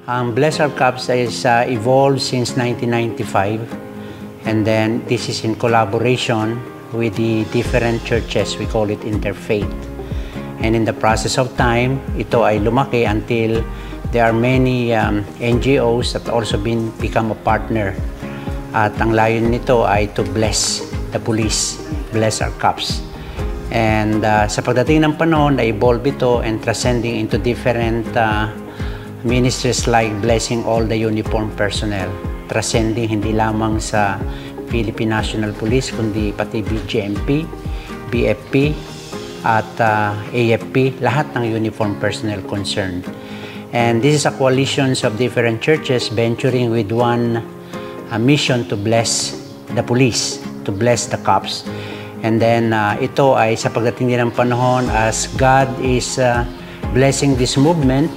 Ang Bless Our Cups is evolved since 1995, and then this is in collaboration with the different churches. We call it interfaith. And in the process of time, ito ay lumaki until there are many NGOs that also become a partner. At ang layon nito ay to bless the police, bless our cups. And sa pagdating ng panahon, na-evolve ito and transcending into different ministries like blessing all the uniformed personnel. Transcending hindi lamang sa Philippine National Police, kundi pati BGMP, BFP, at AFP, lahat ng uniformed personnel concerned. And this is a coalition of different churches venturing with one mission to bless the police, to bless the cops. And then ito ay sa pagdating din ng panahon, as God is blessing this movement,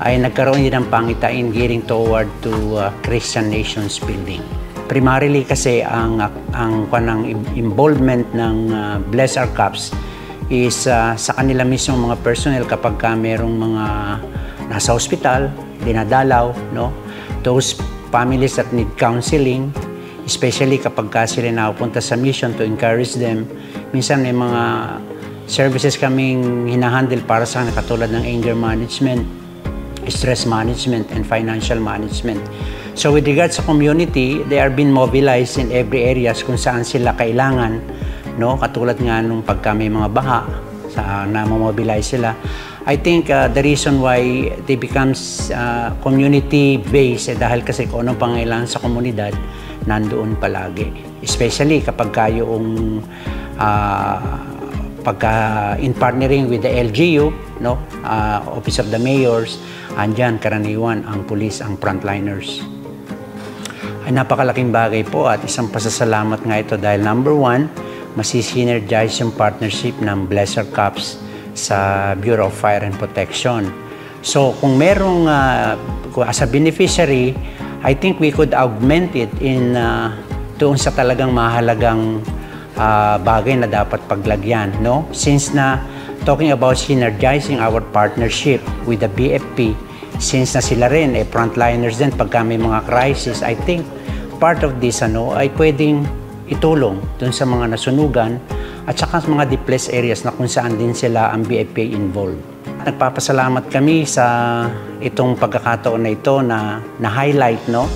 ay nagkaroon din ng pangitain gearing toward to Christian nations building. Primarily kasi ang involvement ng Bless Our Cups is sa kanila mismo mga personnel kapag merong mga nasa hospital, dinadalaw, no? Those families that need counseling, especially kapag sila napunta sa mission to encourage them. Minsan may mga services kaming hinahandle para sa katulad ng anger management, stress management, and financial management. So with regards sa community, they are being mobilized in every areas kung saan sila kailangan, no? Katulad nga nung pagka may mga baha, na-mobilize sila. I think the reason why they becomes community-based dahil kasi kung anong pangailangan sa komunidad, nandoon palagi. Especially kapag yung in partnering with the LGU, no? Office of the Mayors, andyan karaniwan ang pulis, ang frontliners. Ay napakalaking bagay po at isang pasasalamat nga ito dahil number one, masisinergize yung partnership ng Bless Our Cups sa Bureau of Fire and Protection. So kung merong as a beneficiary, I think we could augment it in doon sa talagang mahalagang bagay na dapat paglagyan, no? Since na talking about synergizing our partnership with the BFP, since na sila rin frontliners din pagka may mga crisis, I think part of this ay pwedeng itulong dun sa mga nasunugan at saka sa mga depressed areas na kung saan din sila ang BFP involved. Nagpapasalamat kami sa itong pagkakataon na ito na highlight, no?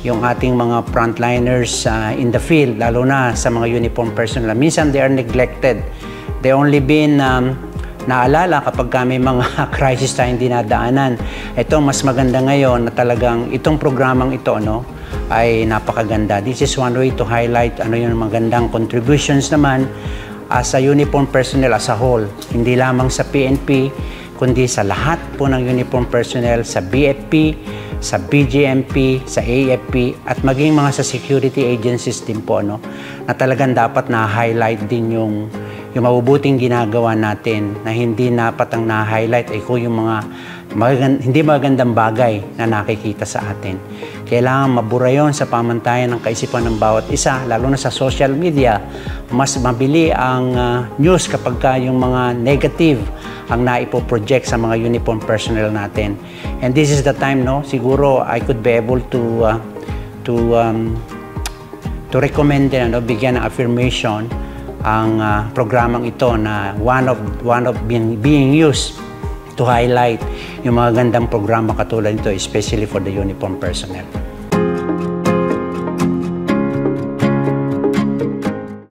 Yung ating mga frontliners in the field, lalo na sa mga uniform personnel. Minsan they are neglected. They only been naalala kapag may mga crisis tayong dinadaanan. Ito, mas maganda ngayon na talagang itong programang ito, no, ay napakaganda. This is one way to highlight yung magandang contributions naman as a uniform personnel as a whole. Hindi lamang sa PNP, kundi sa lahat po ng uniform personnel, sa BFP, sa BGMP, sa AFP, at maging mga sa security agencies din po, no, na talagang dapat na-highlight din yung mabubuting ginagawa natin, na hindi dapat ang na-highlight ay kung yung mga hindi magandang bagay na nakikita sa atin. Kailangan mabura yun sa pamantayan ng kaisipan ng bawat isa, lalo na sa social media. Mas mabili ang news kapag yung mga negative ang naipo-project sa mga uniform personnel natin. And this is the time, no? Siguro I could be able to recommend din, bigyan ng affirmation ang programang ito na one of being used to highlight yung mga gandang programa katulad nito, especially for the uniform personnel.